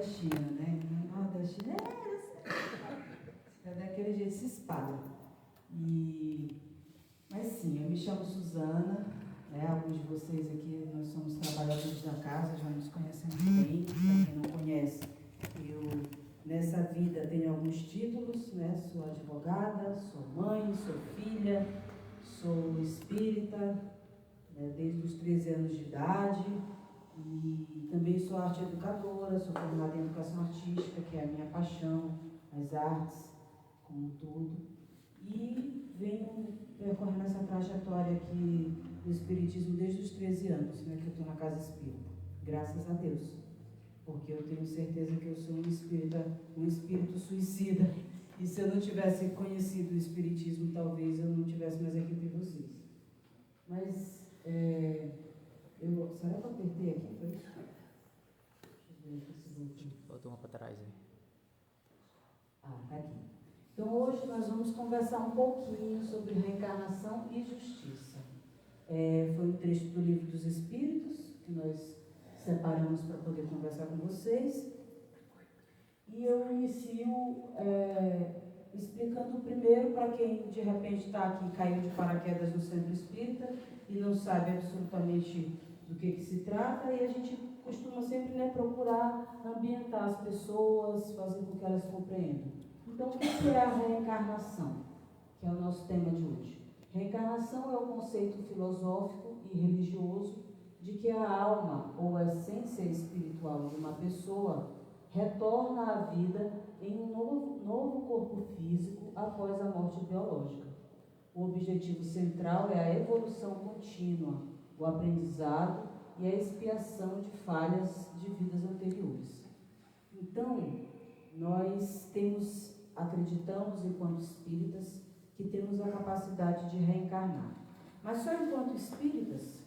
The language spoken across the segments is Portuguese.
nordestina, né? Nordestina é daquele jeito, se espalha. Mas sim, eu me chamo Suzana, né? Alguns de vocês aqui, nós somos trabalhadores da casa, já nos conhecemos bem. Para quem não conhece, eu nessa vida tenho alguns títulos, né? Sou advogada, sou mãe, sou filha, sou espírita, né? Desde os 13 anos de idade, e também sou arte educadora, sou formada em educação artística, que é a minha paixão, as artes como um todo, e venho percorrendo essa trajetória aqui do espiritismo desde os 13 anos, né, que eu estou na casa espírita, graças a Deus, porque eu tenho certeza que eu sou um espírito suicida, e se eu não tivesse conhecido o espiritismo, talvez eu não estivesse mais aqui entre vocês. Mas, será que eu apertei aqui? Foi isso? Deixa eu ver se Bota uma para trás aí. tá aqui. Então, hoje nós vamos conversar um pouquinho sobre reencarnação e justiça. Foi um trecho do Livro dos Espíritos, que nós separamos para poder conversar com vocês. E eu inicio explicando primeiro para quem de repente está aqui, caiu de paraquedas no centro espírita e não sabe absolutamente do que se trata, e a gente costuma sempre, né, procurar ambientar as pessoas, fazer com que elas compreendam. Então, o que é a reencarnação? Que é o nosso tema de hoje. Reencarnação é o conceito filosófico e religioso de que a alma ou a essência espiritual de uma pessoa retorna à vida em um novo corpo físico após a morte biológica. O objetivo central é a evolução contínua, o aprendizado e a expiação de falhas de vidas anteriores. Então, nós acreditamos enquanto espíritas que temos a capacidade de reencarnar. Mas só enquanto espíritas?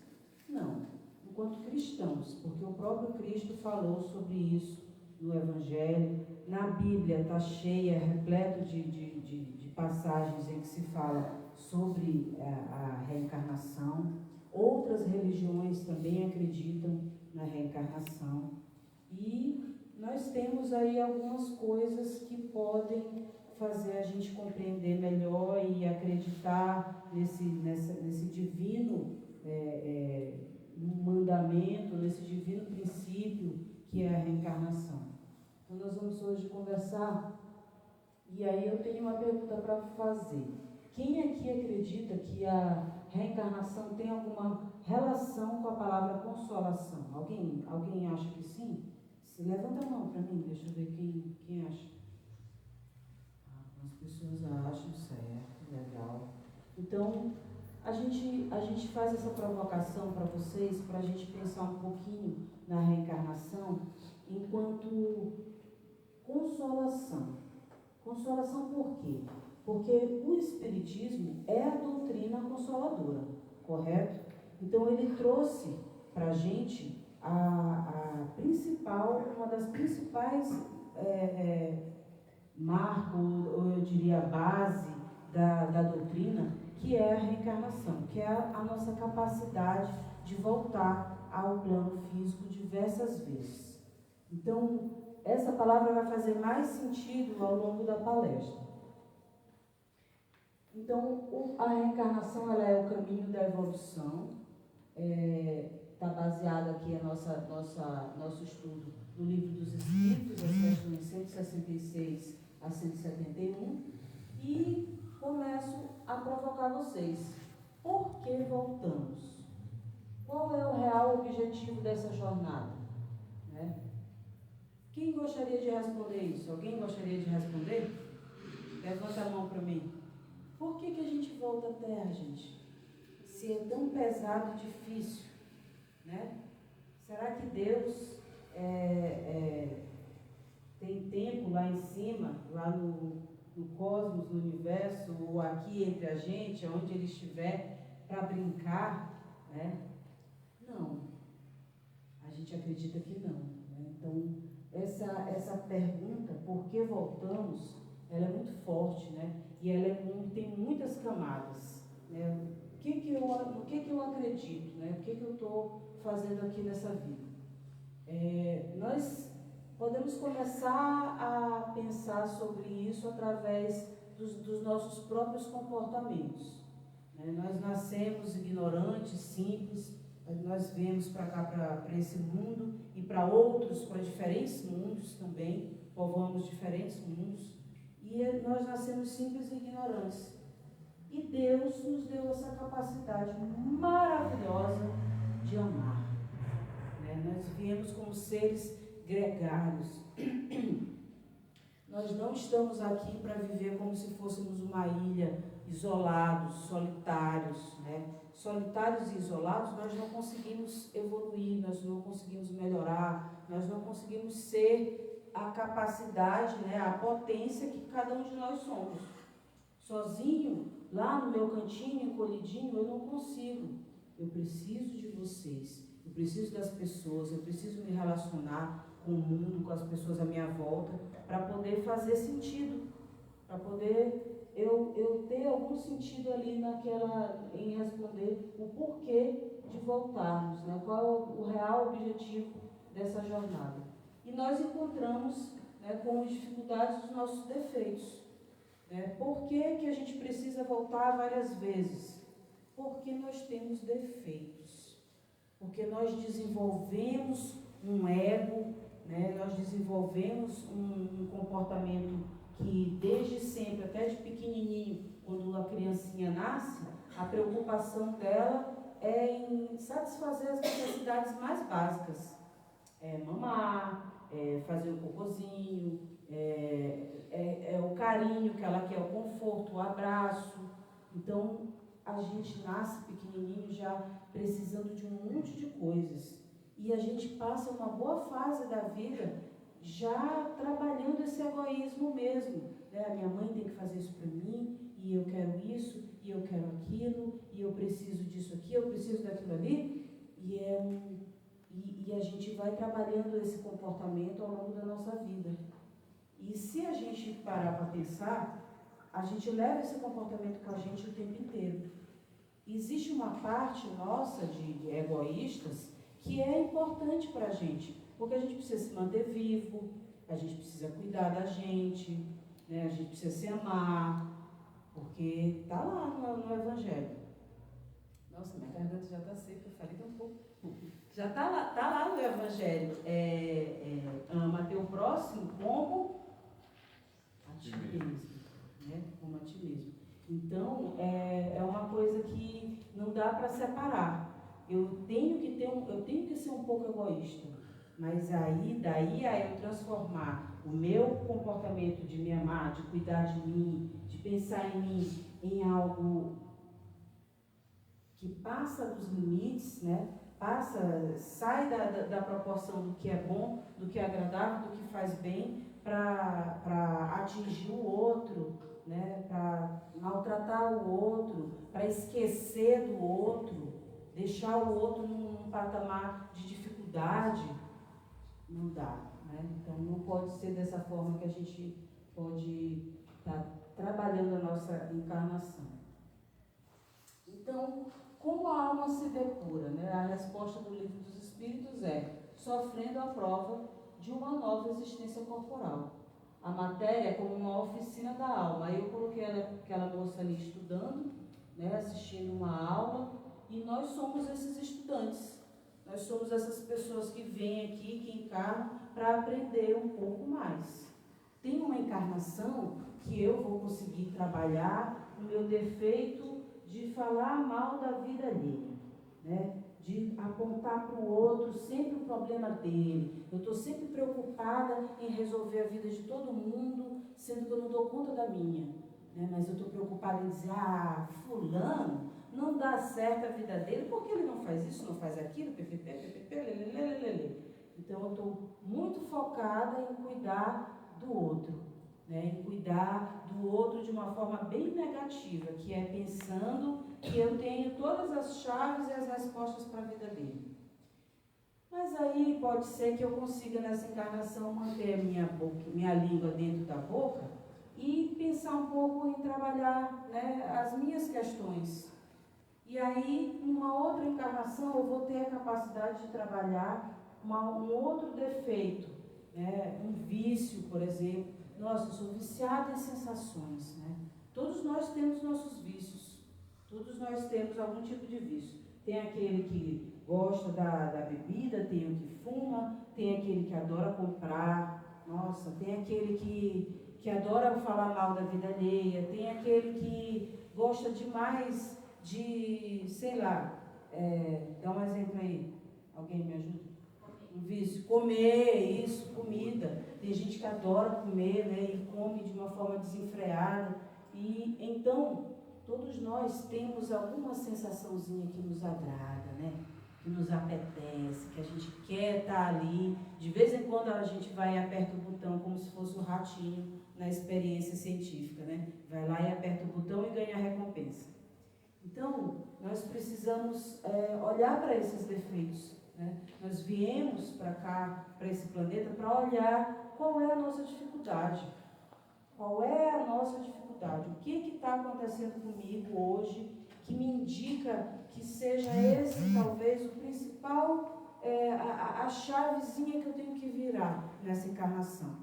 Não. Enquanto cristãos, porque o próprio Cristo falou sobre isso no Evangelho. Na Bíblia está cheia, repleto de passagens em que se fala sobre a reencarnação. Outras religiões também acreditam na reencarnação. E nós temos aí algumas coisas que podem fazer a gente compreender melhor e acreditar nesse divino mandamento, nesse divino princípio que é a reencarnação. Então nós vamos hoje conversar, e aí eu tenho uma pergunta para fazer. Quem aqui acredita que a reencarnação tem alguma relação com a palavra consolação? Alguém acha que sim? Levanta a mão para mim, deixa eu ver quem acha. As pessoas acham, certo, legal. Então, a gente faz essa provocação para vocês, para a gente pensar um pouquinho na reencarnação enquanto consolação. Consolação por quê? Porque o Espiritismo é a doutrina consoladora, correto? Então, ele trouxe para a gente uma das principais marcos, ou eu diria base da doutrina, que é a reencarnação, que é a nossa capacidade de voltar ao plano físico diversas vezes. Então, essa palavra vai fazer mais sentido ao longo da palestra. Então, a reencarnação ela é o caminho da evolução. Está baseado aqui nosso estudo no Livro dos Espíritos, as questões 166 a 171, e começo a provocar vocês. Por que voltamos? Qual é o real objetivo dessa jornada? Né? Quem gostaria de responder isso? Alguém gostaria de responder? Levanta a mão para mim. Por que a gente volta à Terra, gente? Se é tão pesado e difícil, né? Será que Deus tem tempo lá em cima, lá no cosmos, no universo, ou aqui entre a gente, onde Ele estiver, para brincar, né? Não. A gente acredita que não. Né? Então, essa pergunta, por que voltamos, ela é muito forte, né? E ela tem muitas camadas. Né? No que eu acredito? Né? O que eu estou fazendo aqui nessa vida? Nós podemos começar a pensar sobre isso através dos nossos próprios comportamentos. Nós nascemos ignorantes, simples, nós viemos para cá, para esse mundo e para outros, para diferentes mundos também, povoamos diferentes mundos, e nós nascemos simples e ignorantes. E Deus nos deu essa capacidade maravilhosa de amar. Nós viemos como seres gregários. Nós não estamos aqui para viver como se fôssemos uma ilha, isolados, solitários. Solitários e isolados, nós não conseguimos evoluir, nós não conseguimos melhorar, nós não conseguimos ser a capacidade, a potência que cada um de nós somos. Sozinho, lá no meu cantinho, encolhidinho, eu não consigo. Eu preciso de vocês, eu preciso das pessoas, eu preciso me relacionar com o mundo, com as pessoas à minha volta, para poder fazer sentido, para poder eu ter algum sentido ali em responder o porquê de voltarmos, qual é o real objetivo dessa jornada. E nós encontramos com as dificuldades os nossos defeitos. Por que a gente precisa voltar várias vezes? Porque nós temos defeitos. Porque nós desenvolvemos um ego, nós desenvolvemos um comportamento que desde sempre, até de pequenininho, quando a criancinha nasce, a preocupação dela é em satisfazer as necessidades mais básicas. Mamar, fazer um cocôzinho, o carinho que ela quer, o conforto, o abraço. Então, a gente nasce pequenininho já precisando de um monte de coisas. E a gente passa uma boa fase da vida já trabalhando esse egoísmo mesmo. A minha mãe tem que fazer isso para mim, e eu quero isso, e eu quero aquilo, e eu preciso disso aqui, eu preciso daquilo ali. E a gente vai trabalhando esse comportamento ao longo da nossa vida. E se a gente parar para pensar, a gente leva esse comportamento com a gente o tempo inteiro. Existe uma parte nossa de egoístas que é importante para a gente, porque a gente precisa se manter vivo, a gente precisa cuidar da gente, a gente precisa se amar, porque está lá no Evangelho. Nossa, minha garganta já está seca, eu falei tão pouco. Já está lá no Evangelho. Ama teu próximo como a ti mesmo. Como a ti mesmo. Então, é uma coisa que não dá para separar. Eu tenho que ser um pouco egoísta, mas daí a eu transformar o meu comportamento de me amar, de cuidar de mim, de pensar em mim, em algo que passa dos limites, sai da proporção do que é bom, do que é agradável, do que faz bem, para atingir o outro, para maltratar o outro, para esquecer do outro, deixar o outro num patamar de dificuldade. Não dá. Então não pode ser dessa forma que a gente pode estar trabalhando a nossa encarnação. Então, como a alma se depura? A resposta do Livro dos Espíritos é sofrendo a prova de uma nova existência corporal. A matéria é como uma oficina da alma. Aí eu coloquei aquela moça ali estudando, assistindo uma aula, e nós somos esses estudantes. Nós somos essas pessoas que vêm aqui, que encarnam, para aprender um pouco mais. Tem uma encarnação que eu vou conseguir trabalhar o meu defeito de falar mal da vida alheia, de apontar para o outro sempre o problema dele. Eu estou sempre preocupada em resolver a vida de todo mundo, sendo que eu não dou conta da minha. Mas eu estou preocupada em dizer, fulano, não dá certo a vida dele, porque ele não faz isso, não faz aquilo, Então eu estou muito focada em cuidar do outro, em cuidar do outro de uma forma bem negativa, que é pensando que eu tenho todas as chaves e as respostas para a vida dele. Mas aí pode ser que eu consiga nessa encarnação manter a minha língua dentro da boca e pensar um pouco em trabalhar as minhas questões. E aí, numa outra encarnação, eu vou ter a capacidade de trabalhar um outro defeito. né? Um vício, por exemplo. Nossa, eu sou viciada em sensações, né? Todos nós temos nossos vícios. Todos nós temos algum tipo de vício. Tem aquele que gosta da bebida, tem o que fuma, tem aquele que adora comprar, nossa, tem aquele que adora falar mal da vida alheia, tem aquele que gosta demais de, sei lá, dá um exemplo aí, alguém me ajuda? Um vício, comer, isso, comida. Tem gente que adora comer, né, e come de uma forma desenfreada. E então, todos nós temos alguma sensaçãozinha que nos agrada, né? Que nos apetece, que a gente quer estar ali. De vez em quando a gente vai e aperta o botão como se fosse um ratinho na experiência científica, né? Vai lá e aperta o botão e ganha a recompensa. Então, nós precisamos olhar para esses defeitos, né? Nós viemos para cá, para esse planeta, para olhar qual é a nossa dificuldade. Qual é a nossa dificuldade? O que está acontecendo comigo hoje que me indica que seja esse, talvez, o principal, a chavezinha que eu tenho que virar nessa encarnação?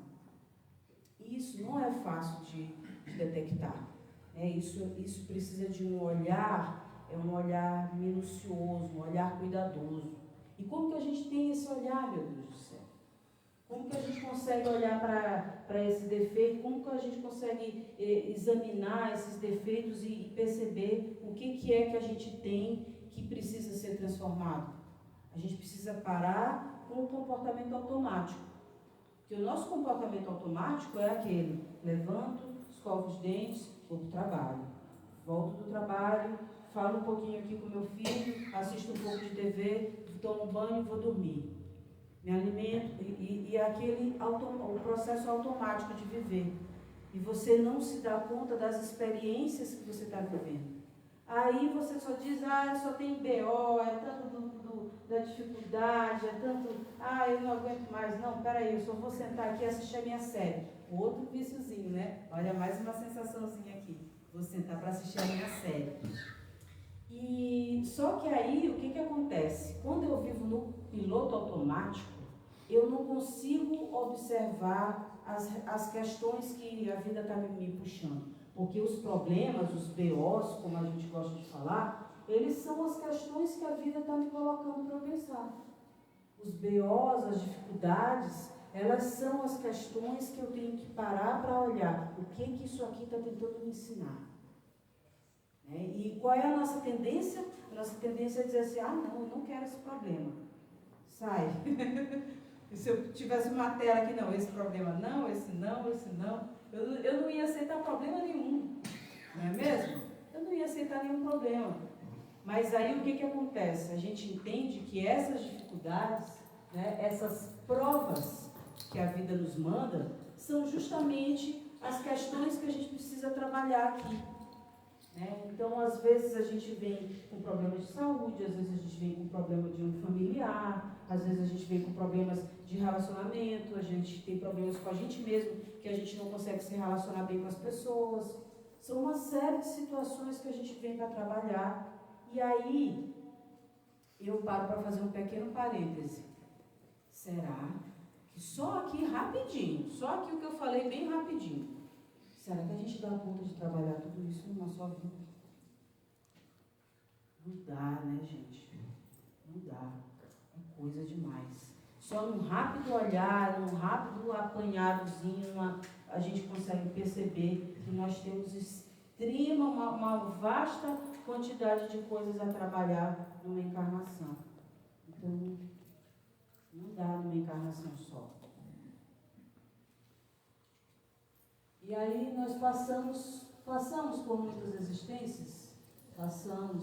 E isso não é fácil de detectar. Isso precisa de um olhar, um olhar minucioso, um olhar cuidadoso. E como que a gente tem esse olhar, meu Deus do céu? Como que a gente consegue olhar para esse defeito? Como que a gente consegue examinar esses defeitos e perceber o que é que a gente tem que precisa ser transformado? A gente precisa parar com o comportamento automático. Porque o nosso comportamento automático é aquele: levanto, escovo os dentes, vou para o trabalho. Volto do trabalho, falo um pouquinho aqui com meu filho, assisto um pouco de TV, tomo um banho e vou dormir. Me alimento, e aquele o processo automático de viver. E você não se dá conta das experiências que você está vivendo. Aí você só diz, só tem BO, é tanto da dificuldade, é tanto, eu não aguento mais. Não, peraí, eu só vou sentar aqui e assistir a minha série. Outro viciozinho, né? Olha, mais uma sensaçãozinha aqui. Vou sentar para assistir a minha série. E só que aí, o que acontece? Quando eu vivo no piloto automático, eu não consigo observar as questões que a vida está me puxando. Porque os problemas, os BOs, como a gente gosta de falar, eles são as questões que a vida está me colocando para eu pensar. Os BOs, as dificuldades, elas são as questões que eu tenho que parar para olhar. O que isso aqui está tentando me ensinar? E qual é a nossa tendência? A nossa tendência é dizer assim, não, eu não quero esse problema. Sai. E se eu tivesse uma tela aqui, não, esse problema não, esse não, esse não, eu não ia aceitar problema nenhum. Não é mesmo? Eu não ia aceitar nenhum problema. Mas aí o que acontece? A gente entende que essas dificuldades, né, essas provas que a vida nos manda, são justamente as questões que a gente precisa trabalhar aqui. Então, às vezes a gente vem com problemas de saúde, às vezes a gente vem com problema de um familiar, às vezes a gente vem com problemas de relacionamento, a gente tem problemas com a gente mesmo, que a gente não consegue se relacionar bem com as pessoas. São uma série de situações que a gente vem para trabalhar. E aí, eu paro para fazer um pequeno parêntese. Será que só aqui rapidinho, só aqui o que eu falei bem rapidinho, será que a gente dá conta de trabalhar tudo isso numa só vida? Não dá, né, gente? Não dá. É coisa demais. Só num rápido olhar, num rápido apanhadozinho, a gente consegue perceber que nós temos uma vasta quantidade de coisas a trabalhar numa encarnação. Então, não dá numa encarnação só. E aí nós passamos por muitas existências,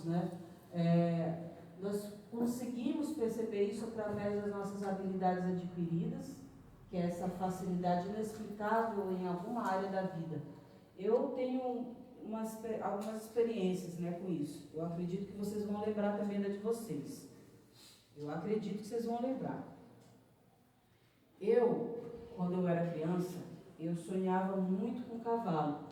né? Nós conseguimos perceber isso através das nossas habilidades adquiridas, que é essa facilidade inexplicável em alguma área da vida. Eu tenho algumas experiências, né, com isso. Eu acredito que vocês vão lembrar também da de vocês. Eu acredito que vocês vão lembrar. Quando eu era criança, eu sonhava muito com cavalo.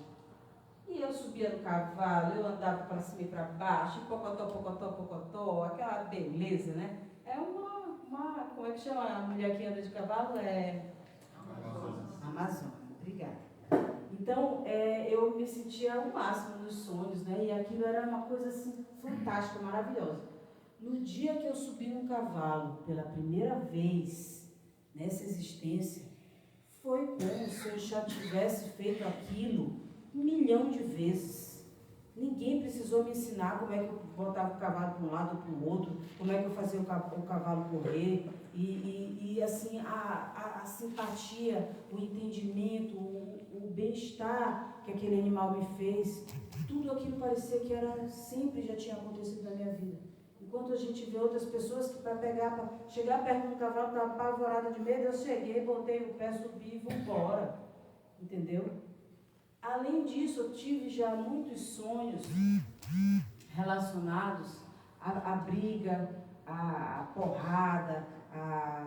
E eu subia no cavalo, eu andava para cima e para baixo, pocotó, pocotó, pocotó, aquela beleza, né? É como é que chama a mulher que anda de cavalo? Amazônia, obrigada. Então, eu me sentia ao máximo nos sonhos, né? E aquilo era uma coisa assim, fantástica, maravilhosa. No dia que eu subi num cavalo pela primeira vez nessa existência, foi como se eu já tivesse feito aquilo 1 milhão de vezes. Ninguém precisou me ensinar como é que eu botava o cavalo para um lado ou para o outro, como é que eu fazia o cavalo correr. E assim, a simpatia, o entendimento, o bem-estar que aquele animal me fez, tudo aquilo parecia que era sempre já tinha acontecido na minha vida. Enquanto a gente vê outras pessoas que para chegar perto do cavalo estava apavorada de medo, eu cheguei, botei o pé, subi e vou embora. Entendeu? Além disso, eu tive já muitos sonhos relacionados à briga, à porrada,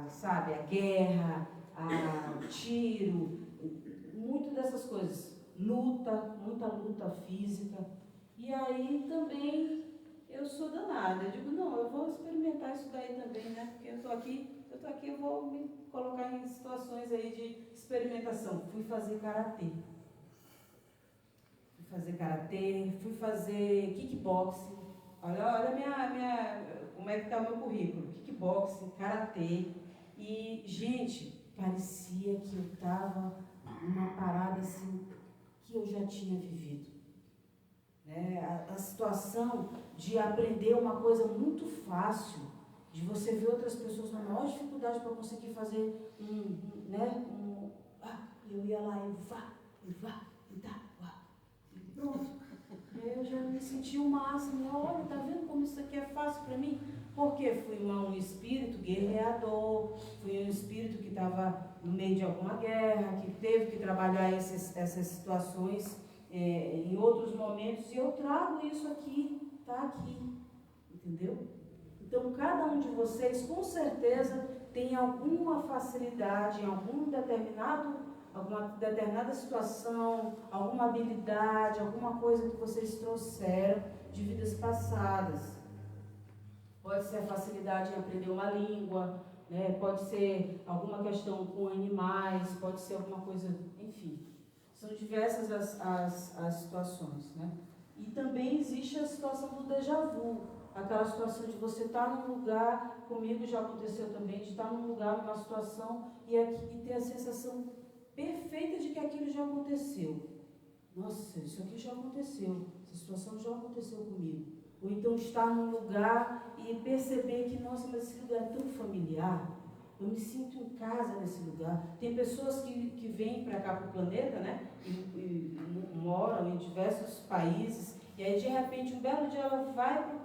sabe, a guerra, a tiro, muito dessas coisas. Muita luta física. E aí também eu sou danada. Eu digo, não, eu vou experimentar isso daí também, né? Porque eu estou aqui, eu vou me colocar em situações aí de experimentação. Fui fazer karatê. Fui fazer kickboxing. Olha como é que está o meu currículo. Kickboxing, karatê. E, gente, parecia que eu estava numa parada assim que eu já tinha vivido. Né? A situação de aprender uma coisa muito fácil, de você ver outras pessoas na maior dificuldade para conseguir fazer eu ia lá, e pronto. Eu já me senti o máximo. Olha, tá vendo como isso aqui é fácil para mim? Porque fui um espírito guerreador, fui um espírito que estava no meio de alguma guerra, que teve que trabalhar essas situações em outros momentos, e eu trago isso aqui, está aqui, entendeu? Então, cada um de vocês, com certeza, tem alguma facilidade em alguma determinada situação, alguma habilidade, alguma coisa que vocês trouxeram de vidas passadas. Pode ser a facilidade em aprender uma língua, né? Pode ser alguma questão com animais, pode ser alguma coisa, enfim. São diversas as situações, né? E também existe a situação do déjà vu, aquela situação de você estar num lugar, comigo já aconteceu também, de estar num lugar, numa situação e ter a sensação perfeita de que aquilo já aconteceu. Nossa, isso aqui já aconteceu, essa situação já aconteceu comigo. Ou então estar num lugar e perceber que, nossa, mas esse lugar é tão familiar, eu me sinto em casa nesse lugar. Tem pessoas que vêm para cá, para o planeta, né, e moram em diversos países, e aí de repente, um belo dia ela vai para um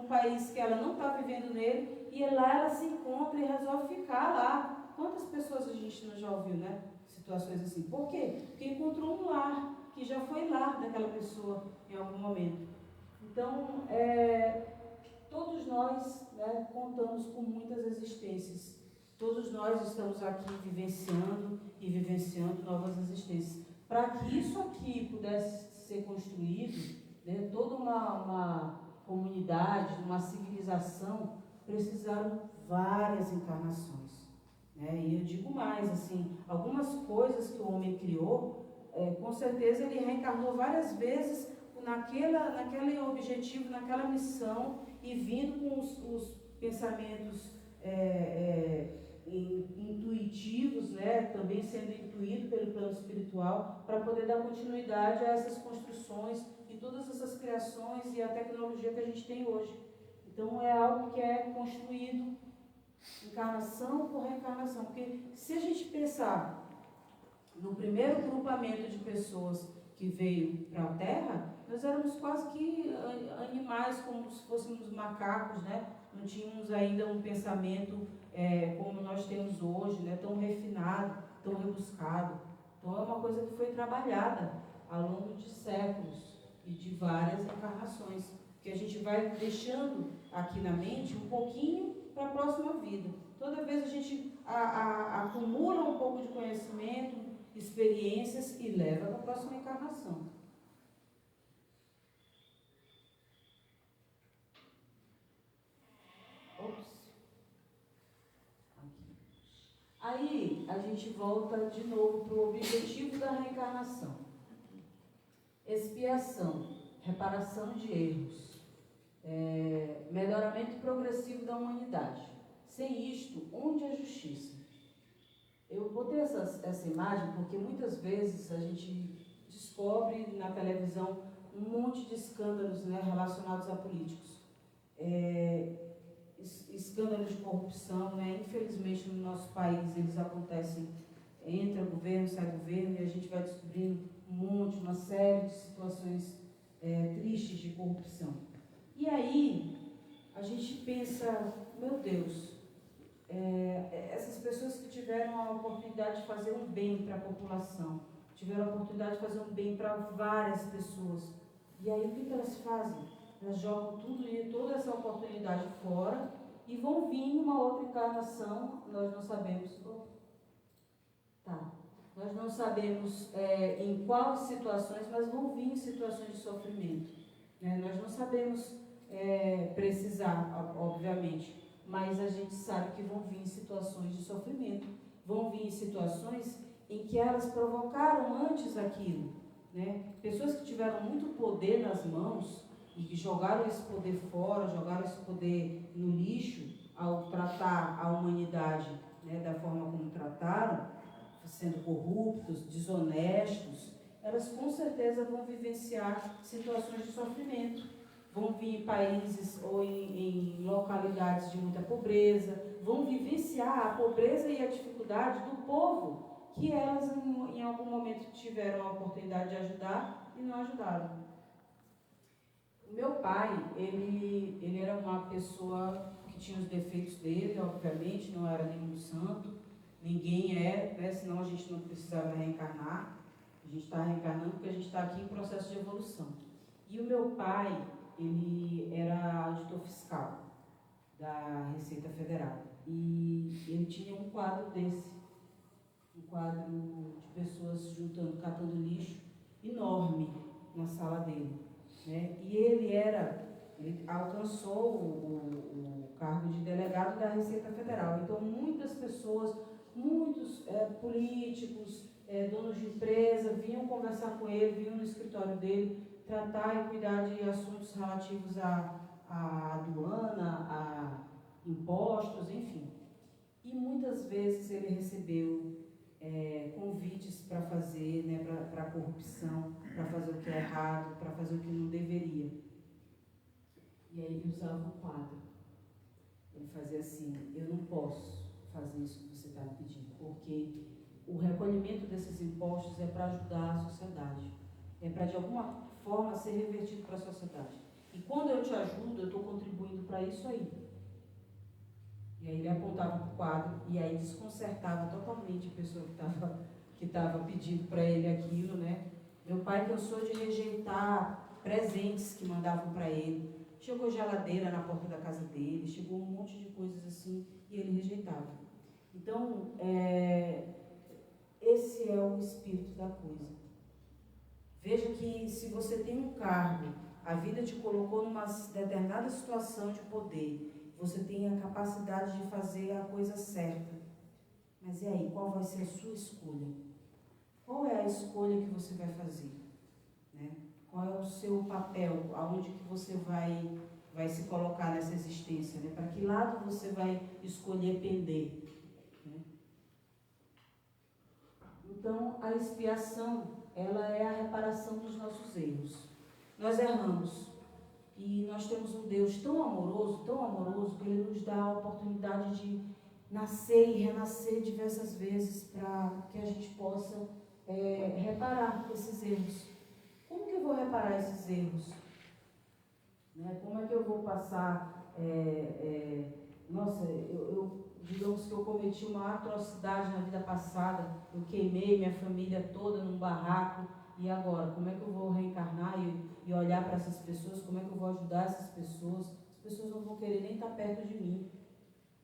país que ela não está vivendo nele, e lá ela se encontra e resolve ficar lá. Quantas pessoas a gente não já ouviu, né? Situações assim. Por quê? Porque encontrou um lar, que já foi lar daquela pessoa em algum momento. Então, todos nós, né, contamos com muitas existências. Todos nós estamos aqui vivenciando e vivenciando novas existências. Para que isso aqui pudesse ser construído, né, toda uma comunidade, uma civilização, precisaram várias encarnações. Né? E eu digo mais, assim, algumas coisas que o homem criou, com certeza ele reencarnou várias vezes naquele objetivo, naquela missão, e vindo com os pensamentos intuitivos, né, também sendo intuído pelo plano espiritual, para poder dar continuidade a essas construções e todas essas criações e a tecnologia que a gente tem hoje. Então é algo que é construído encarnação por reencarnação, porque se a gente pensar no primeiro grupamento de pessoas que veio para a Terra, nós éramos quase que animais, como se fôssemos macacos, né? Não tínhamos ainda um pensamento como nós temos hoje, né? Tão refinado, tão rebuscado. Então é uma coisa que foi trabalhada ao longo de séculos e de várias encarnações, que a gente vai deixando aqui na mente um pouquinho para a próxima vida. Toda vez a gente acumula um pouco de conhecimento, experiências e leva para a próxima encarnação. Ops. Aqui. Aí, a gente volta de novo para o objetivo da reencarnação. Expiação, reparação de erros, melhoramento progressivo da humanidade. Sem isto, onde é justiça? Eu botei essa imagem porque muitas vezes a gente descobre na televisão um monte de escândalos, né, relacionados a políticos. Escândalos de corrupção, né? Infelizmente no nosso país eles acontecem, entra governo, sai governo, e a gente vai descobrindo uma série de situações tristes de corrupção. E aí a gente pensa, meu Deus, essas pessoas que tiveram a oportunidade de fazer um bem para a população, tiveram a oportunidade de fazer um bem para várias pessoas, e aí o que elas fazem? Elas jogam toda essa oportunidade fora e vão vir uma outra encarnação, nós não sabemos. Nós não sabemos em quais situações, mas vão vir em situações de sofrimento. Né? Nós não sabemos precisar, obviamente, mas a gente sabe que vão vir em situações de sofrimento, vão vir em situações em que elas provocaram antes aquilo. Né? Pessoas que tiveram muito poder nas mãos e que jogaram esse poder fora, jogaram esse poder no lixo ao tratar a humanidade, né, da forma como trataram, sendo corruptos, desonestos, elas com certeza vão vivenciar situações de sofrimento. Vão vir em países ou em localidades de muita pobreza, vão vivenciar a pobreza e a dificuldade do povo que elas em algum momento tiveram a oportunidade de ajudar e não ajudaram. O meu pai, ele era uma pessoa que tinha os defeitos dele, obviamente, não era nenhum santo, ninguém é, né? Senão a gente não precisava reencarnar. A gente está reencarnando porque a gente está aqui em processo de evolução. E o meu pai, ele era auditor fiscal da Receita Federal. E ele tinha um quadro desse, um quadro de pessoas catando lixo, enorme na sala dele. Né? E ele alcançou o cargo de delegado da Receita Federal. Então, muitas pessoas, muitos políticos, donos de empresa, vinham conversar com ele, vinham no escritório dele, tratar e cuidar de assuntos relativos à aduana, a impostos, enfim. E muitas vezes ele recebeu convites para fazer, né, para corrupção, para fazer o que é errado, para fazer o que não deveria. E aí ele usava um quadro. Ele fazia assim: eu não posso fazer isso que você está me pedindo, porque o recolhimento desses impostos é para ajudar a sociedade, é para de alguma forma ser revertido para a sociedade. E quando eu te ajudo, eu estou contribuindo para isso aí. E aí ele apontava para o quadro e aí desconcertava totalmente a pessoa que estava pedindo para ele aquilo, né? Meu pai cansou de rejeitar presentes que mandavam para ele. Chegou geladeira na porta da casa dele, chegou um monte de coisas assim e ele rejeitava. Então, esse é o espírito da coisa. Veja que se você tem um cargo, a vida te colocou numa determinada situação de poder, você tem a capacidade de fazer a coisa certa. Mas e aí, qual vai ser a sua escolha? Qual é a escolha que você vai fazer? Né? Qual é o seu papel? Aonde que você vai se colocar nessa existência? Né? Para que lado você vai escolher pender? Né? Então, a expiação, ela é a reparação dos nossos erros. Nós erramos. E nós temos um Deus tão amoroso, que Ele nos dá a oportunidade de nascer e renascer diversas vezes para que a gente possa reparar esses erros. Como que eu vou reparar esses erros? Né? Como é que eu vou passar... digamos que eu cometi uma atrocidade na vida passada, eu queimei minha família toda num barraco, e agora, como é que eu vou reencarnar e olhar para essas pessoas, como é que eu vou ajudar essas pessoas? As pessoas não vão querer nem estar perto de mim.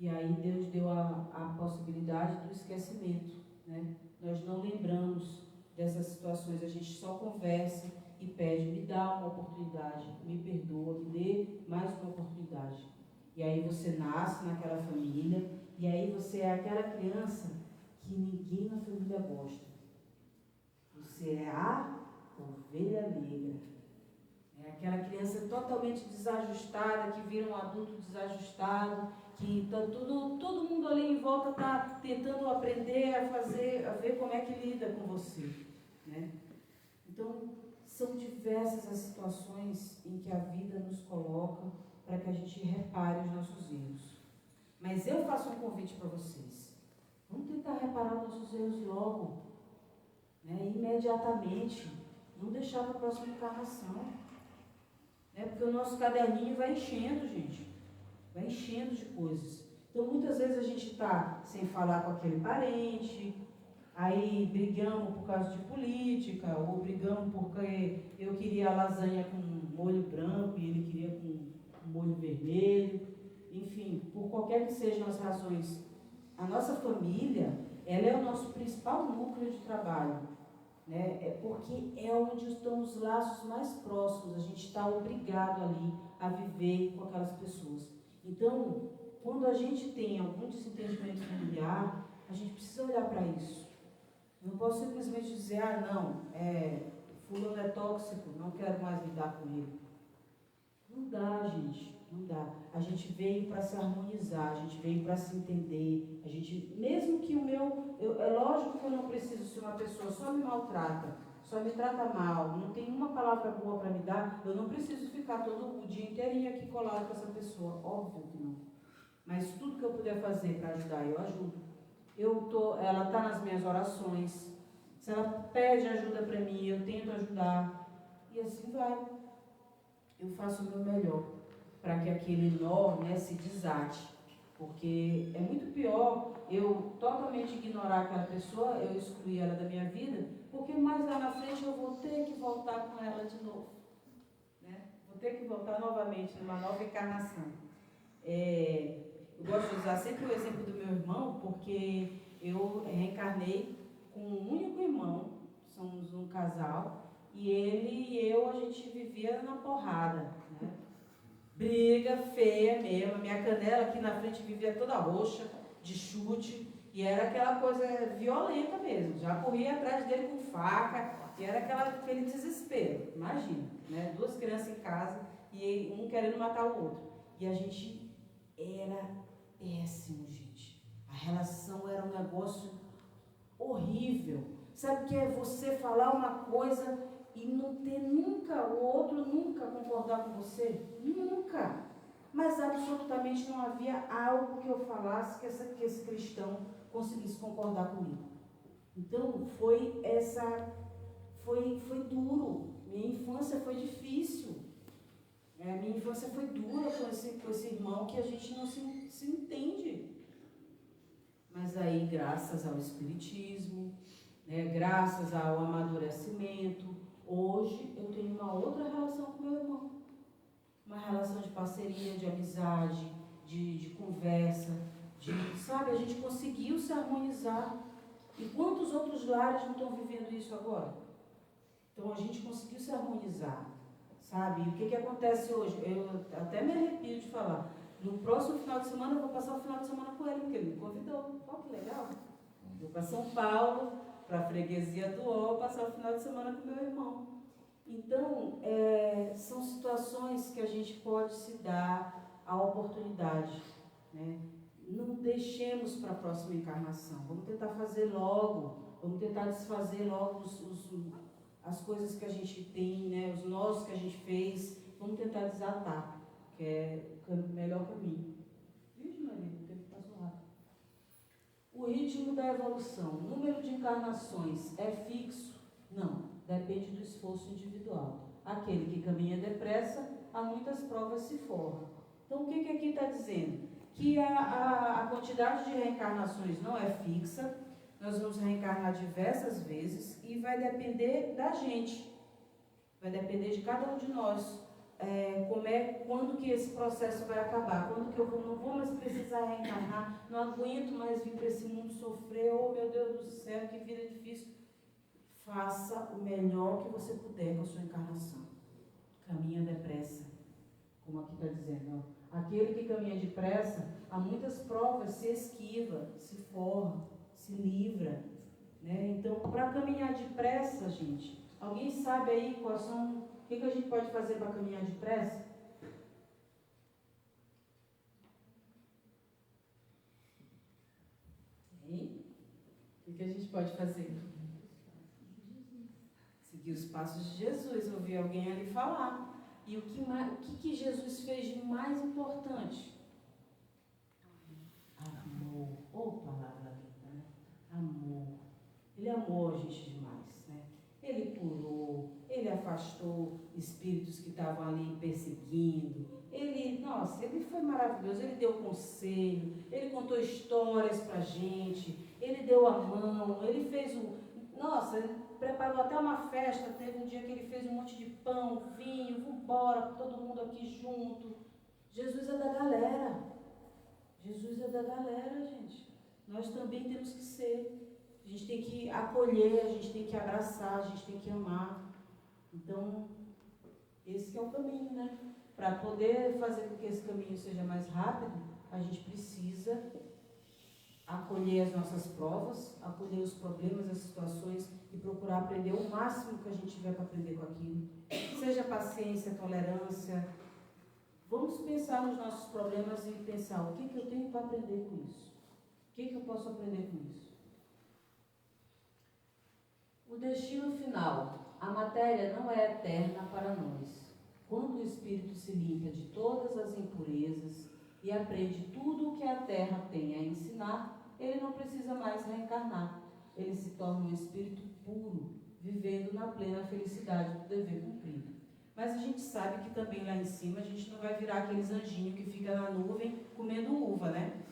E aí Deus deu a possibilidade do esquecimento. Né? Nós não lembramos dessas situações, a gente só conversa e pede: me dá uma oportunidade, me perdoa, me dê mais uma oportunidade. E aí você nasce naquela família, e aí você é aquela criança ninguém na família gosta. Você é a ovelha negra. É aquela criança totalmente desajustada, que vira um adulto desajustado, que tá todo mundo ali em volta está tentando aprender a fazer, a ver como é que lida com você, né? Então, são diversas as situações em que a vida nos coloca para que a gente repare os nossos erros. Mas eu faço um convite para vocês. Vamos tentar reparar os nossos erros logo, né? Imediatamente. Não deixar para a próxima encarnação. Né? Porque o nosso caderninho vai enchendo, gente. Vai enchendo de coisas. Então, muitas vezes a gente está sem falar com aquele parente, aí brigamos por causa de política, ou brigamos porque eu queria a lasanha com molho branco e ele queria com molho vermelho. Enfim, por qualquer que sejam as razões, a nossa família, ela é o nosso principal núcleo de trabalho, né? É porque é onde estão os laços mais próximos, a gente está obrigado ali a viver com aquelas pessoas. Então, quando a gente tem algum desentendimento familiar, a gente precisa olhar para isso. Não posso simplesmente dizer, não, fulano é tóxico, não quero mais lidar com ele. Não dá, gente, não dá. A gente veio para se harmonizar, a gente veio para se entender, a gente, mesmo que é lógico que eu não preciso, se uma pessoa só me maltrata, só me trata mal, não tem uma palavra boa para me dar, eu não preciso ficar todo o dia inteirinho aqui colado com essa pessoa, óbvio que não. Mas tudo que eu puder fazer para ajudar, eu ajudo. Ela está nas minhas orações, se ela pede ajuda para mim, eu tento ajudar, e assim vai. Eu faço o meu melhor para que aquele nó, né, se desate, porque é muito pior eu totalmente ignorar aquela pessoa, eu excluir ela da minha vida, porque mais lá na frente eu vou ter que voltar com ela de novo, né? Vou ter que voltar novamente numa nova encarnação. Eu gosto de usar sempre o exemplo do meu irmão, porque eu reencarnei com um único irmão, somos um casal, e ele e eu, a gente vivia na porrada, né? Briga feia mesmo, a minha canela aqui na frente vivia toda roxa, de chute, e era aquela coisa violenta mesmo, já corria atrás dele com faca, e era aquele desespero, imagina, né? 2 crianças em casa, e um querendo matar o outro, e a gente era péssimo, gente, a relação era um negócio horrível. Sabe o que é você falar uma coisa e não ter nunca, o outro nunca concordar com você? Nunca. Mas absolutamente não havia algo que eu falasse que esse cristão conseguisse concordar comigo. Então foi duro. Minha infância foi difícil. Minha infância foi dura com esse irmão que a gente não se entende. Mas aí, graças ao Espiritismo, né, graças ao amadurecimento, hoje eu tenho uma outra relação com meu irmão. Uma relação de parceria, de amizade, de conversa, sabe, a gente conseguiu se harmonizar. E quantos outros lares não estão vivendo isso agora? Então a gente conseguiu se harmonizar, sabe? E o que acontece hoje? Eu até me arrepio de falar. No próximo final de semana eu vou passar o final de semana com ele, porque ele me convidou. Olha que legal. Vou para São Paulo, para a freguesia do Ó, passar o final de semana com meu irmão. Então, são situações que a gente pode se dar a oportunidade, né? Não deixemos para a próxima encarnação. Vamos tentar fazer logo, vamos tentar desfazer logo as coisas que a gente tem, né? Os nós que a gente fez, vamos tentar desatar, que é o melhor caminho. Vixe, Maria, o tempo passou rápido. O ritmo da evolução, o número de encarnações é fixo? Não, depende do esforço individual. Aquele que caminha depressa, a muitas provas se forra. Então, o que aqui está dizendo? Que a quantidade de reencarnações não é fixa, nós vamos reencarnar diversas vezes e vai depender da gente, vai depender de cada um de nós. Quando que esse processo vai acabar, quando que eu não vou mais precisar reencarnar, não aguento mais vir para esse mundo sofrer, oh meu Deus do céu, que vida difícil. Faça o melhor que você puder com a sua encarnação. Caminha depressa, como aqui está dizendo. Ó. Aquele que caminha depressa, há muitas provas, se esquiva, se forra, se livra. né? Então, para caminhar depressa, gente, alguém sabe aí quais são, o que a gente pode fazer para caminhar depressa? Hein? O que a gente pode fazer? Seguir os passos de Jesus, ouvir alguém ali falar. E o que Jesus fez de mais importante? Amor. Ô, palavra linda, né? Amor. Ele amou a gente demais, né? Ele curou, ele afastou espíritos que estavam ali perseguindo. Ele foi maravilhoso. Ele deu conselho, ele contou histórias pra gente, ele deu a mão, ele fez ele preparou até uma festa. Teve um dia que ele fez um monte de pão, vinho, vambora, todo mundo aqui junto. Jesus é da galera. Jesus é da galera, gente. Nós também temos que ser. A gente tem que acolher, a gente tem que abraçar, a gente tem que amar. Então, esse é o caminho, né? Para poder fazer com que esse caminho seja mais rápido, a gente precisa acolher as nossas provas, acolher os problemas, as situações e procurar aprender o máximo que a gente tiver para aprender com aquilo. Seja paciência, tolerância. Vamos pensar nos nossos problemas e pensar o que eu tenho para aprender com isso. O que eu posso aprender com isso? O destino final. A matéria não é eterna para nós. Quando o espírito se limpa de todas as impurezas e aprende tudo o que a terra tem a ensinar, ele não precisa mais reencarnar. Ele se torna um espírito puro, vivendo na plena felicidade do dever cumprido. Mas a gente sabe que também lá em cima a gente não vai virar aqueles anjinhos que ficam na nuvem comendo uva, né?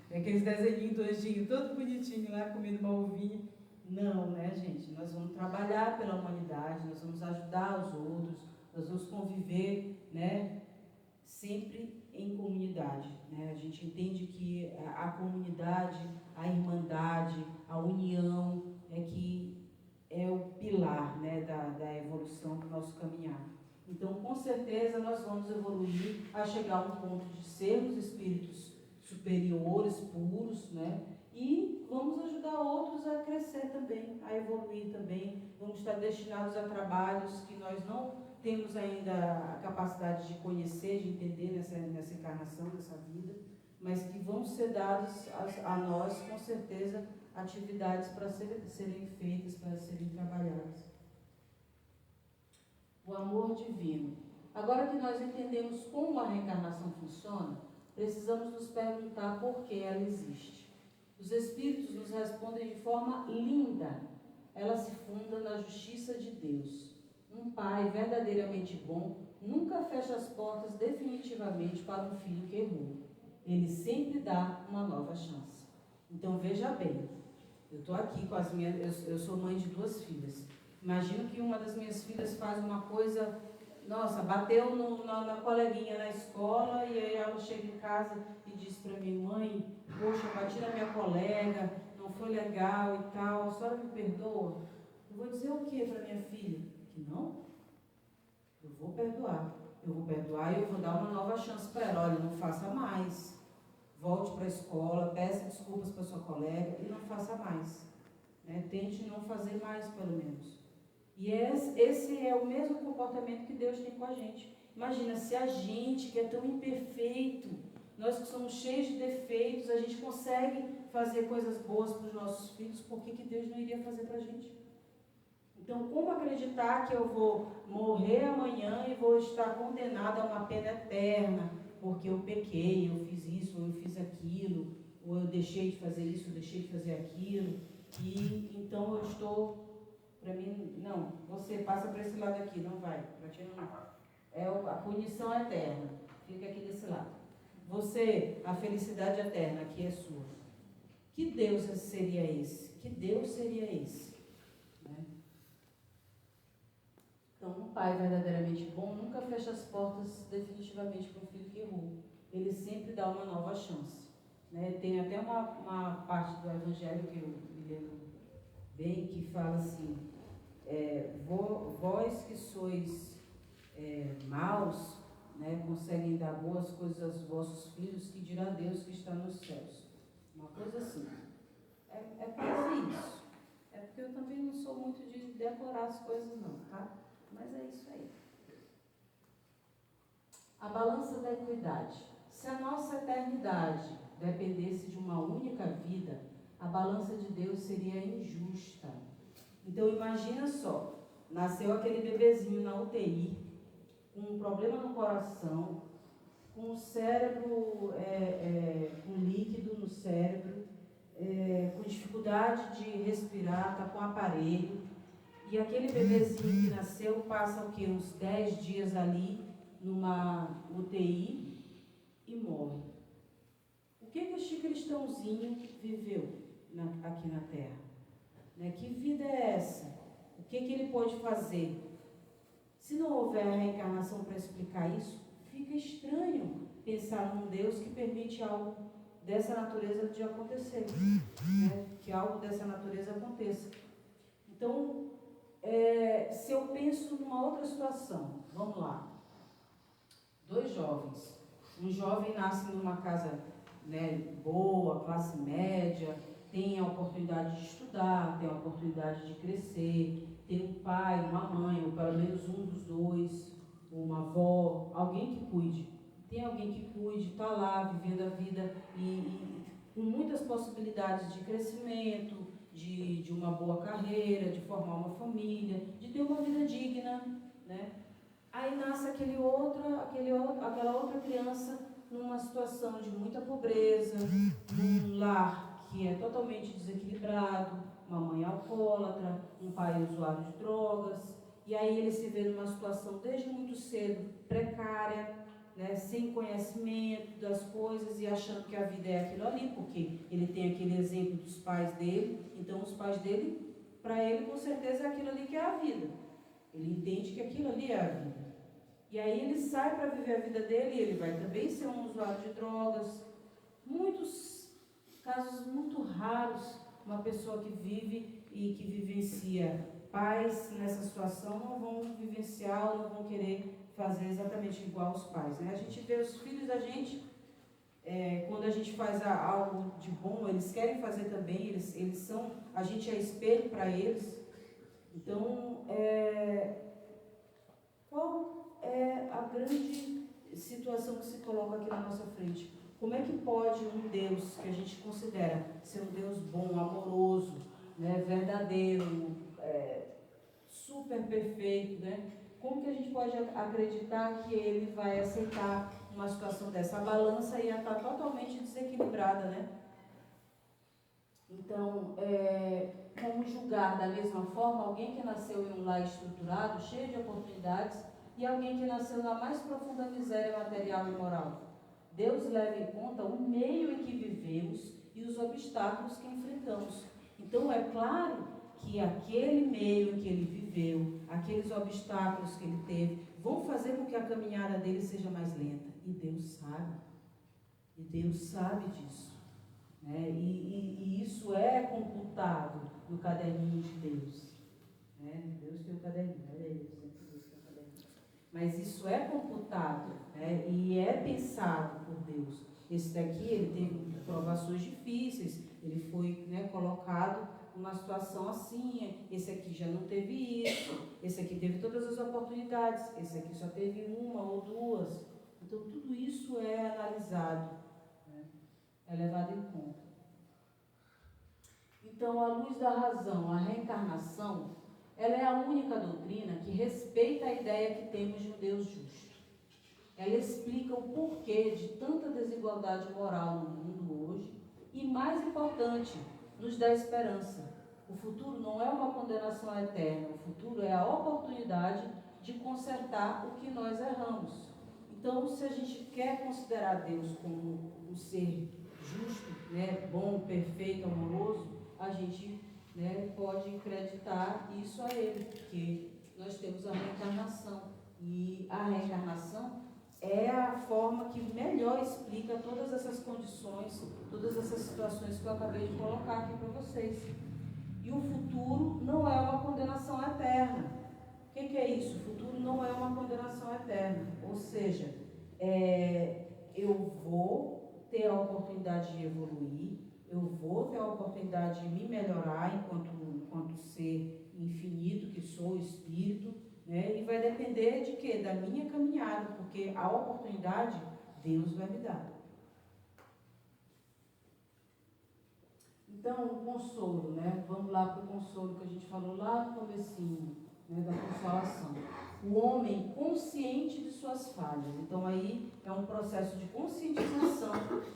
Aqueles desenhinhos do anjinho todo bonitinho lá comendo uma uvinha. Não, né, gente? Nós vamos trabalhar pela humanidade, nós vamos ajudar os outros, nós vamos conviver, né, sempre em comunidade, né? A gente entende que a comunidade, a irmandade, a união é o pilar, né, da evolução do nosso caminhar. Então, com certeza, nós vamos evoluir a chegar a um ponto de sermos espíritos superiores, puros, né? E vamos ajudar outros a crescer também, a evoluir também. Vamos estar destinados a trabalhos que nós não temos ainda a capacidade de conhecer, de entender nessa encarnação, nessa vida, mas que vão ser dados a nós, com certeza, atividades para serem feitas, para serem trabalhadas. O amor divino. Agora que nós entendemos como a reencarnação funciona, precisamos nos perguntar por que ela existe. Os espíritos nos respondem de forma linda. Ela se funda na justiça de Deus. Um pai verdadeiramente bom nunca fecha as portas definitivamente para um filho que errou. Ele sempre dá uma nova chance. Então veja bem, eu estou aqui com as minhas, eu sou mãe de 2 filhas. Imagino que uma das minhas filhas faz uma coisa, bateu na coleguinha na escola, e aí ela chega em casa e diz para mim: mãe, poxa, eu bati na minha colega, não foi legal e tal, a senhora me perdoa? Eu vou dizer o que para minha filha? Que não? Eu vou perdoar e eu vou dar uma nova chance para ela. Olha, não faça mais. Volte para a escola, peça desculpas para sua colega e não faça mais. Né? Tente não fazer mais, pelo menos. E esse é o mesmo comportamento que Deus tem com a gente. Imagina, se a gente que é tão imperfeito, nós que somos cheios de defeitos, a gente consegue fazer coisas boas para os nossos filhos, por que Deus não iria fazer para a gente? Então, como acreditar que eu vou morrer amanhã e vou estar condenado a uma pena eterna, porque eu pequei, eu fiz isso, ou eu fiz aquilo, ou eu deixei de fazer isso, ou deixei de fazer aquilo, e então eu estou... Para mim, não, você passa para esse lado aqui, não vai, para ti não. A punição eterna, fica aqui desse lado. Você, a felicidade eterna, aqui é sua. Que Deus seria esse? Que Deus seria esse? Né? Então, um pai verdadeiramente bom nunca fecha as portas definitivamente para um filho que errou. Ele sempre dá uma nova chance. Né? Tem até uma parte do Evangelho que eu me lembro bem, que fala assim: vós que sois maus, né, conseguem dar boas coisas aos vossos filhos, que dirá Deus que está nos céus. Uma coisa assim. É quase isso. muito de decorar as coisas não, tá? Mas é isso aí. A balança da equidade. Se a nossa eternidade dependesse de uma única vida, a balança de Deus seria injusta. Então imagina só, nasceu aquele bebezinho na UTI, com um problema no coração, com o cérebro, com líquido no cérebro, com dificuldade de respirar, está com aparelho, e aquele bebezinho que nasceu passa o quê? Uns 10 dias ali numa UTI e morre. O que este cristãozinho viveu aqui na Terra? Que vida é essa? O que ele pode fazer? Se não houver a reencarnação para explicar isso, fica estranho pensar num Deus que permite algo dessa natureza de acontecer, que algo dessa natureza aconteça. Então, se eu penso numa outra situação, vamos lá, 2 jovens, um jovem nasce numa casa boa, classe média, tem a oportunidade de estudar, tem a oportunidade de crescer, tem um pai, uma mãe, ou pelo menos um dos dois, uma avó, alguém que cuide. Tem alguém que cuide, está lá vivendo a vida e com muitas possibilidades de crescimento, de uma boa carreira, de formar uma família, de ter uma vida digna, Aí nasce aquela outra criança numa situação de muita pobreza, num lar que é totalmente desequilibrado, uma mãe alcoólatra, um pai usuário de drogas, e aí ele se vê numa situação desde muito cedo precária, sem conhecimento das coisas e achando que a vida é aquilo ali, porque ele tem aquele exemplo dos pais dele, então os pais dele, para ele com certeza é aquilo ali que é a vida. Ele entende que aquilo ali é a vida. E aí ele sai para viver a vida dele e ele vai também ser um usuário de drogas. Muitos casos muito raros, uma pessoa que vive e que vivencia. Pais nessa situação não vão vivenciar ou não vão querer fazer exatamente igual aos pais. A gente vê os filhos da gente, quando a gente faz algo de bom, eles querem fazer também, eles são, a gente é espelho para eles. Então, qual é a grande situação que se coloca aqui na nossa frente? Como é que pode um Deus que a gente considera ser um Deus bom, amoroso, verdadeiro, super perfeito, como que a gente pode acreditar que ele vai aceitar uma situação dessa? A balança ia estar totalmente desequilibrada, Então, como julgar da mesma forma alguém que nasceu em um lar estruturado, cheio de oportunidades, e alguém que nasceu na mais profunda miséria material e moral? Deus leva em conta o meio em que vivemos e os obstáculos que enfrentamos. Então, é claro que aquele meio em que ele viveu, aqueles obstáculos que ele teve, vão fazer com que a caminhada dele seja mais lenta. E Deus sabe. E Deus sabe disso. E isso é computado no caderninho de Deus. Deus tem o caderninho, Deus tem o caderninho. Mas isso é computado, e é pensado por Deus. Esse daqui, ele teve provações difíceis, ele foi colocado numa situação assim, esse aqui já não teve isso, esse aqui teve todas as oportunidades, esse aqui só teve uma ou duas. Então, tudo isso é analisado, é levado em conta. Então, à luz da razão, a reencarnação, ela é a única doutrina que respeita a ideia que temos de um Deus justo. Ela explica o porquê de tanta desigualdade moral no mundo hoje e, mais importante, nos dá esperança. O futuro não é uma condenação eterna, o futuro é a oportunidade de consertar o que nós erramos. Então, se a gente quer considerar Deus como um ser justo, bom, perfeito, amoroso, a gente pode acreditar isso a Ele, porque nós temos a reencarnação. E a reencarnação é a forma que melhor explica todas essas condições, todas essas situações que eu acabei de colocar aqui para vocês. E o futuro não é uma condenação eterna. O que é isso? O futuro não é uma condenação eterna. Ou seja, eu vou ter a oportunidade de evoluir, eu vou ter a oportunidade de me melhorar enquanto ser infinito que sou, espírito, né? E vai depender de quê? Da minha caminhada, porque a oportunidade Deus vai me dar. Então, o consolo, né? Vamos lá para o consolo que a gente falou lá no comecinho, né? Da consolação. O homem consciente de suas falhas. Então, aí é um processo de conscientização,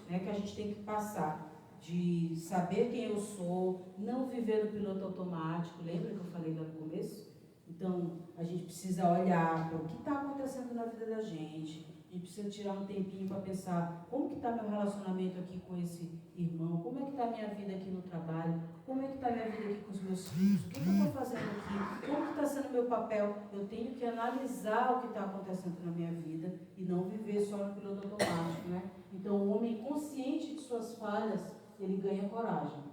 né? Que a gente tem que passar. De saber quem eu sou, não viver no piloto automático. Lembra que eu falei lá no começo? Então, a gente precisa olhar para o que está acontecendo na vida da gente. A gente precisa tirar um tempinho para pensar como que está meu relacionamento aqui com esse irmão, como é que está a minha vida aqui no trabalho, como é que está a minha vida aqui com os meus filhos, o que eu estou fazendo aqui, como que está sendo o meu papel. Eu tenho que analisar o que está acontecendo na minha vida e não viver só no piloto automático, né? Então, o homem consciente de suas falhas, ele ganha coragem.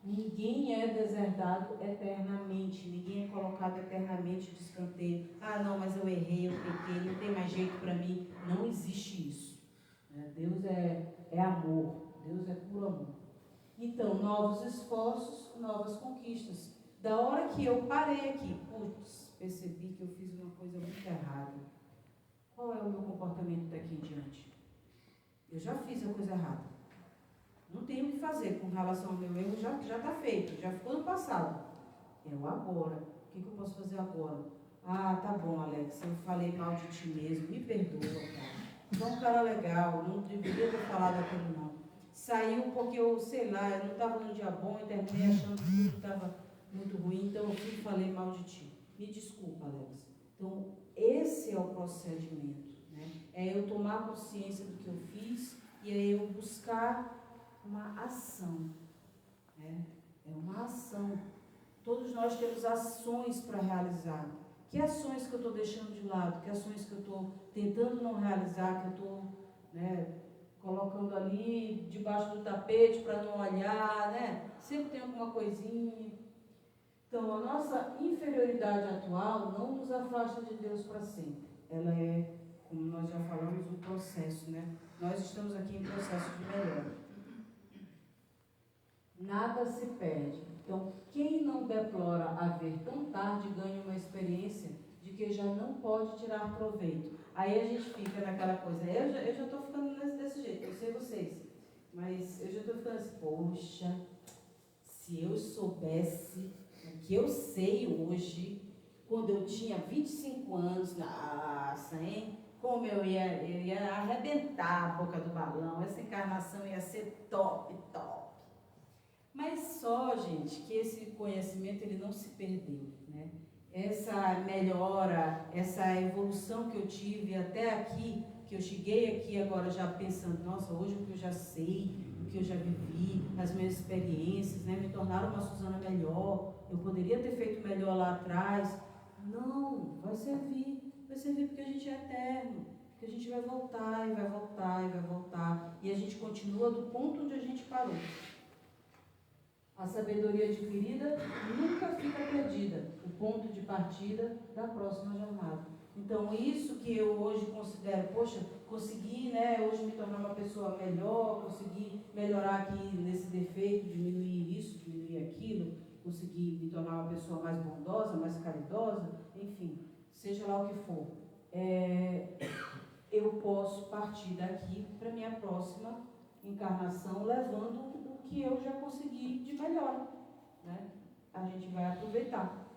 Ninguém é deserdado eternamente, ninguém é colocado eternamente de escanteio. Ah, não, mas eu errei, eu pequei, não tem mais jeito para mim. Não existe isso. Deus é amor, Deus é puro amor. Então, novos esforços, novas conquistas. Da hora que eu parei aqui, putz, percebi que eu fiz uma coisa muito errada. Qual é o meu comportamento daqui em diante? Eu já fiz a coisa errada. Não tenho o que fazer com relação ao meu erro, já está feito, já ficou no passado. É o agora. O que eu posso fazer agora? Ah, tá bom, Alex, eu falei mal de ti mesmo, me perdoa, cara. Sou um cara legal, não deveria ter falado aquilo não. Saiu porque eu, sei lá, eu não estava num dia bom e terminei achando que tudo estava muito ruim, então eu fui e falei mal de ti. Me desculpa, Alex. Então, esse é o procedimento, né? É eu tomar consciência do que eu fiz e é eu buscar uma ação, né? É uma ação. Todos nós temos ações para realizar. Que ações que eu estou deixando de lado? Que ações que eu estou tentando não realizar? Que eu estou, né, colocando ali debaixo do tapete para não olhar, né? Sempre tem alguma coisinha. Então, a nossa inferioridade atual não nos afasta de Deus para sempre. Ela é, como nós já falamos, um processo, né? Nós estamos aqui em processo de melhora. Nada se perde. Então, quem não deplora haver tão tarde ganha uma experiência de que já não pode tirar proveito. Aí a gente fica naquela coisa, eu já estou ficando desse jeito, eu sei vocês, mas eu já estou ficando assim, poxa, se eu soubesse o que eu sei hoje, quando eu tinha 25 anos, nossa, hein? Como eu ia arrebentar a boca do balão, essa encarnação ia ser top. Mas só, gente, que esse conhecimento ele não se perdeu, né? Essa melhora, essa evolução que eu tive até aqui, que eu cheguei aqui agora já pensando, nossa, hoje o que eu já sei, o que eu já vivi, as minhas experiências, né, me tornaram uma Suzana melhor, eu poderia ter feito melhor lá atrás. Não, vai servir porque a gente é eterno, porque a gente vai voltar e vai voltar e vai voltar, e a gente continua do ponto onde a gente parou. A sabedoria adquirida nunca fica perdida, o ponto de partida da próxima jornada. Então, isso que eu hoje considero, poxa, consegui, né, hoje me tornar uma pessoa melhor, consegui melhorar aqui nesse defeito, diminuir isso, diminuir aquilo, consegui me tornar uma pessoa mais bondosa, mais caridosa, enfim, seja lá o que for. Eu posso partir daqui para minha próxima encarnação levando o que eu já consegui de melhor, né? A gente vai aproveitar.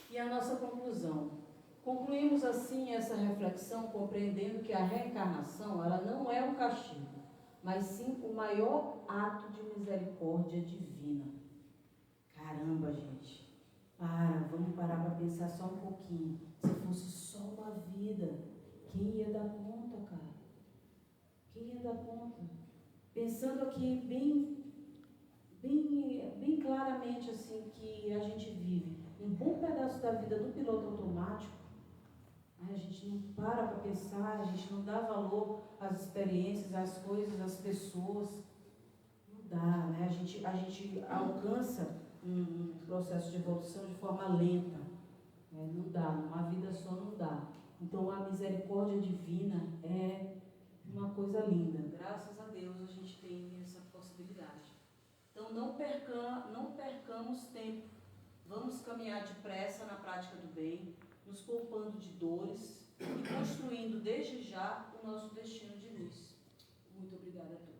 E a nossa conclusão. Concluímos assim essa reflexão compreendendo que a reencarnação ela não é um castigo, mas sim o maior ato de misericórdia divina. Caramba, gente. Vamos parar para pensar só um pouquinho. Se fosse só uma vida, quem ia dar conta, cara? Quem ia dar conta? Pensando aqui bem claramente assim que a gente vive um bom pedaço da vida do piloto automático, a gente não para pensar, a gente não dá valor às experiências, às coisas, às pessoas, não dá, né? A gente alcança um processo de evolução de forma lenta, né? Não dá, numa vida só não dá. Então a misericórdia divina é uma coisa linda. Graças a Deus a gente tem essa possibilidade. Então não percamos tempo. Vamos caminhar depressa na prática do bem, nos poupando de dores e construindo desde já o nosso destino de luz. Muito obrigada a todos.